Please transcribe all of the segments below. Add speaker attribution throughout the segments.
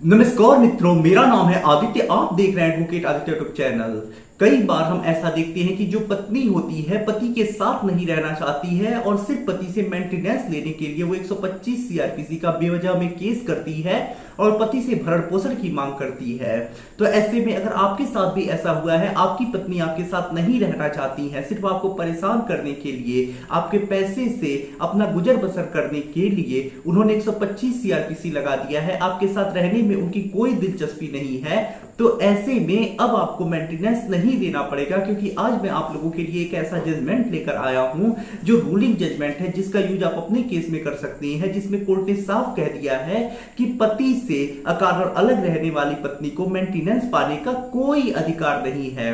Speaker 1: नमस्कार मित्रों, मेरा नाम है आदित्य। आप देख रहे हैं एडवोकेट आदित्य यूट्यूब चैनल। कई बार हम ऐसा देखते हैं कि जो पत्नी होती है पति के साथ नहीं रहना चाहती है और सिर्फ पति से मेंटेनेंस लेने के लिए वो 125 सीआरपीसी का बेवजह में केस करती है और पति से भरण पोषण की मांग करती है। तो ऐसे में अगर आपके साथ भी ऐसा हुआ है, आपकी पत्नी आपके साथ नहीं रहना चाहती है, सिर्फ आपको परेशान करने के लिए, आपके पैसे से अपना गुजर बसर करने के लिए उन्होंने 125 सीआरपीसी लगा दिया है, आपके साथ रहने में उनकी कोई दिलचस्पी नहीं है, तो ऐसे में अब आपको मेंटेनेंस नहीं देना पड़ेगा। क्योंकि आज मैं आप लोगों के लिए एक ऐसा जजमेंट लेकर आया हूं जो रूलिंग जजमेंट है, जिसका यूज आप अपने केस में कर सकते हैं, जिसमें कोर्ट ने साफ कह दिया है कि पति से अकारण अलग रहने वाली पत्नी को मेंटेनेंस पाने का कोई अधिकार नहीं है।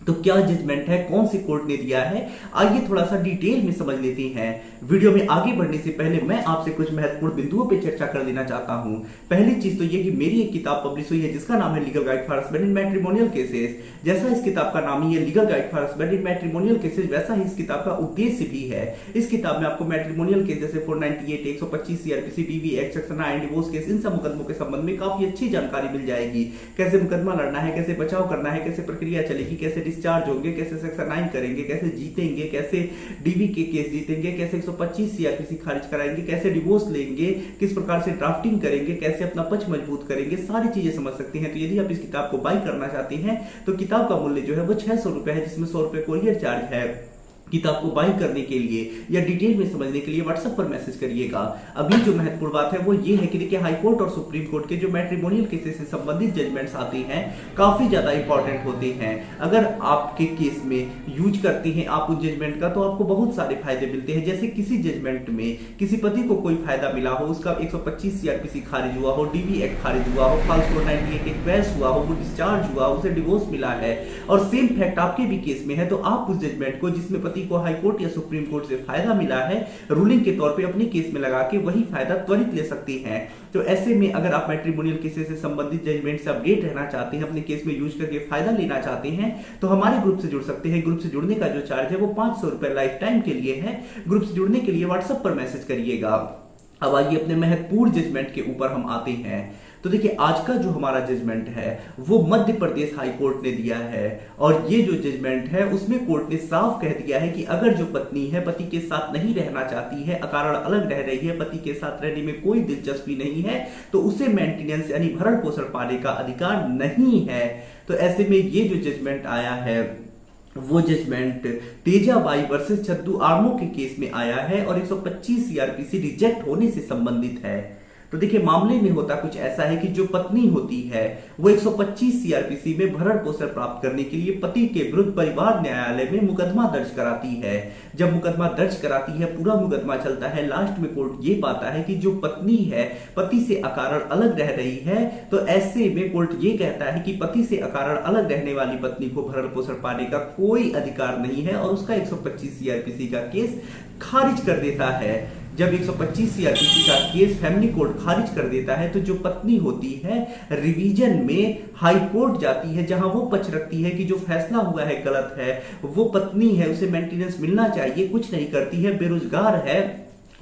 Speaker 1: तो क्या जजमेंट है, कौन सी कोर्ट ने दिया है, आइए थोड़ा सा डिटेल में समझ लेते हैं। वीडियो में आगे बढ़ने से पहले मैं आपसे कुछ महत्वपूर्ण बिंदुओं पे चर्चा कर लेना चाहता हूं। पहली चीज तो ये कि मेरी एक किताब पब्लिश हुई है जिसका नाम है legal guide for husband in matrimonial cases. जैसा इस किताब का नाम ही है legal guide for husband in matrimonial cases, वैसा ही इस किताब का उद्देश्य भी है। इस किताब में आपको मैट्रिमोनियल केस जैसे 498, 125 CrPC, DV act, section 9, divorce case, इन सब मुकदमों के संबंध में काफी अच्छी जानकारी मिल जाएगी। कैसे मुकदमा लड़ना है, कैसे बचाव करना है, कैसे प्रक्रिया चलेगी, कैसे डिस्चार्ज होंगे, कैसे सेक्शन 9 करेंगे, कैसे जीतेंगे, कैसे डीवी के केस जीतेंगे, कैसे 125 सीआरपीसी खारिज कराएंगे, कैसे डिवोर्स लेंगे, किस प्रकार से ड्राफ्टिंग करेंगे, कैसे अपना पक्ष मजबूत करेंगे, सारी चीजें समझ सकते हैं। तो यदि आप इस किताब को बाय करना चाहते हैं तो किताब का मूल्य जो है वो 600 रुपए है, जिसमें 100 रुपए कोरियर चार्ज है। किताब को बाय करने के लिए या डिटेल में समझने के लिए व्हाट्सएप पर मैसेज करिएगा। अभी जो महत्वपूर्ण बात है वो ये है कि देखिए, हाई कोर्ट और सुप्रीम कोर्ट के जो मैट्रिमोनियल केसेस से संबंधित जजमेंट्स आते हैं काफी ज्यादा इंपॉर्टेंट होते हैं। अगर आपके केस में यूज करते हैं आप उस जजमेंट का तो आपको बहुत सारे फायदे मिलते हैं। जैसे किसी जजमेंट में किसी पति को कोई फायदा मिला हो, उसका 125 सीआरपीसी खारिज हुआ हो, डीवी एक्ट खारिज हुआ हो, फॉल्स 498 एक क्वैश हुआ हो, वो डिस्चार्ज हुआ, उसे डिवोर्स मिला है और सेम फैक्ट आपके भी केस में है, तो आप उस जजमेंट को जिसमें को हाई कोर्ट या सुप्रीम कोर्ट से फायदा मिला है रूलिंग के तौर पे अपने केस में लगा के वही फायदा त्वरित ले सकते हैं। तो ऐसे में अगर आप मैट्रिमोनियल केसेस से संबंधित जजमेंट से अपडेट रहना चाहते हैं, अपने केस में यूज करके फायदा लेना चाहते हैं, तो हमारे ग्रुप से जुड़ सकते हैं। ग्रुप से जुड़ने का जो चार्ज है वो 500 रुपए लाइफ टाइम के लिए है। ग्रुप से जुड़ने के लिए व्हाट्सएप पर मैसेज करिएगा। अब आइए अपने महत्वपूर्ण जजमेंट के ऊपर हम आते हैं। तो देखिए, आज का जो हमारा जजमेंट है वो मध्य प्रदेश हाई कोर्ट ने दिया है और ये जो जजमेंट है उसमें कोर्ट ने साफ कह दिया है कि अगर जो पत्नी है पति के साथ नहीं रहना चाहती है, अकारण अलग रह रही है, पति के साथ रहने में कोई दिलचस्पी नहीं है, तो उसे मेंटेनेंस यानी भरण पोषण पाने का अधिकार नहीं है। तो ऐसे में ये जो जजमेंट आया है वो जजमेंट तेजाबाई वर्सेस छद्दू आर्मो के केस में आया है और 125 सीआरपीसी रिजेक्ट होने से संबंधित है। तो देखिए, मामले में होता कुछ ऐसा है कि जो पत्नी होती है वो 125 सीआरपीसी में भरण पोषण प्राप्त करने के लिए पति के विरुद्ध परिवार न्यायालय में मुकदमा दर्ज कराती है। जब मुकदमा दर्ज कराती है, पूरा मुकदमा चलता है, लास्ट में कोर्ट ये पाता है कि जो पत्नी है पति से अकारण अलग रह रही है, तो ऐसे में कोर्ट ये कहता है कि पति से अकारण अलग रहने वाली पत्नी को भरण पोषण पाने का कोई अधिकार नहीं है और उसका 125 सीआरपीसी का केस खारिज कर देता है। जब 125 सीआरपीसी का केस फैमिली कोर्ट खारिज कर देता है तो जो पत्नी होती है रिवीजन में हाई कोर्ट जाती है, जहां वो पक्ष रखती है कि जो फैसला हुआ है गलत है, वो पत्नी है उसे मेंटेनेंस मिलना चाहिए, कुछ नहीं करती है, बेरोजगार है,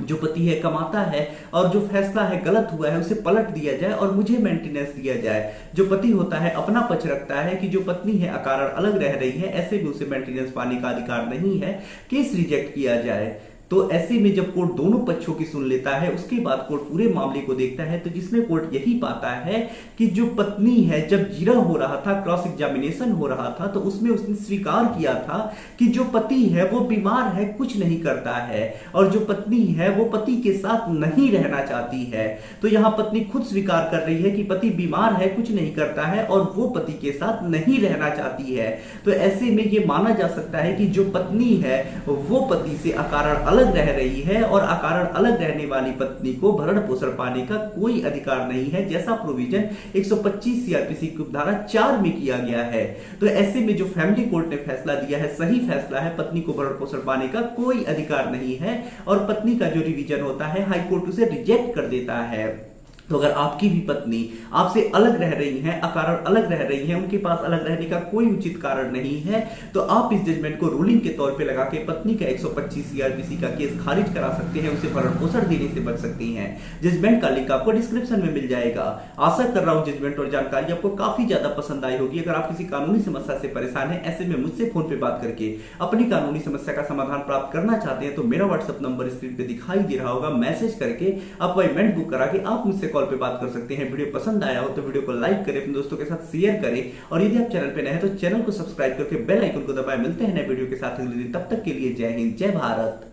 Speaker 1: जो पति है कमाता है और जो फैसला है गलत हुआ है उसे पलट दिया जाए और मुझे मेंटेनेंस दिया जाए। जो पति होता है अपना पक्ष रखता है कि जो पत्नी है अकारण अलग रह रही है, ऐसे भी उसे मेंटेनेंस पाने का अधिकार नहीं है, केस रिजेक्ट किया जाए। तो ऐसे में जब कोर्ट दोनों पक्षों की सुन लेता है उसके बाद कोर्ट पूरे मामले को देखता है, तो जिसमें कोर्ट यही पाता है कि जो पत्नी है जब जिरा हो रहा था, क्रॉस एग्जामिनेशन हो रहा था, तो उसमें उसने स्वीकार किया था कि जो पति है वो बीमार है, कुछ नहीं करता है और जो पत्नी है वो पति के साथ नहीं रहना चाहती है। तो यहां पत्नी खुद स्वीकार कर रही है कि पति बीमार है, कुछ नहीं करता है और वो पति के साथ नहीं रहना चाहती है। तो ऐसे में ये माना जा सकता है कि जो पत्नी है वो पति से अकारण अलग रह रही है और अकारण अलग रहने वाली पत्नी को भरण पोषण पाने का कोई अधिकार नहीं है, जैसा प्रोविजन 125 सीआरपीसी की धारा 4 में किया गया है। तो ऐसे में जो फैमिली कोर्ट ने फैसला दिया है सही फैसला है, पत्नी को भरण पोषण पाने का कोई अधिकार नहीं है और पत्नी का जो रिवीजन होता है हाई कोर्ट उसे रिजेक्ट कर देता है। तो अगर आपकी भी पत्नी आपसे अलग रह रही हैं, अकारण अलग रह रही हैं, उनके पास अलग रहने का कोई उचित कारण नहीं है, तो आप इस जजमेंट को रूलिंग के तौर पे लगा के पत्नी का 125 सीआरपीसी का केस खारिज करा सकते हैं, उसे भरण पोषण देने से बच सकती हैं। जजमेंट का लिंक आपको डिस्क्रिप्शन में मिल जाएगा। आशा कर रहा हूं जजमेंट और जानकारी आपको काफी ज्यादा पसंद आई होगी। अगर आप किसी कानूनी समस्या से परेशान हैं, ऐसे में मुझसे फोन पे बात करके अपनी कानूनी समस्या का समाधान प्राप्त करना चाहते हैं, तो मेरा व्हाट्सएप नंबर स्क्रीन पे दिखाई दे रहा होगा। मैसेज करके अपॉइंटमेंट बुक करा के आप मुझसे कॉल पे बात कर सकते हैं। वीडियो पसंद आया हो तो वीडियो को लाइक करें, अपने दोस्तों के साथ शेयर करें, और यदि आप चैनल पे नए हैं तो चैनल को सब्सक्राइब करके बेल आइकन को दबाएं। मिलते हैं नए वीडियो के साथ अगले दिन, तब तक के लिए जय हिंद, जय भारत।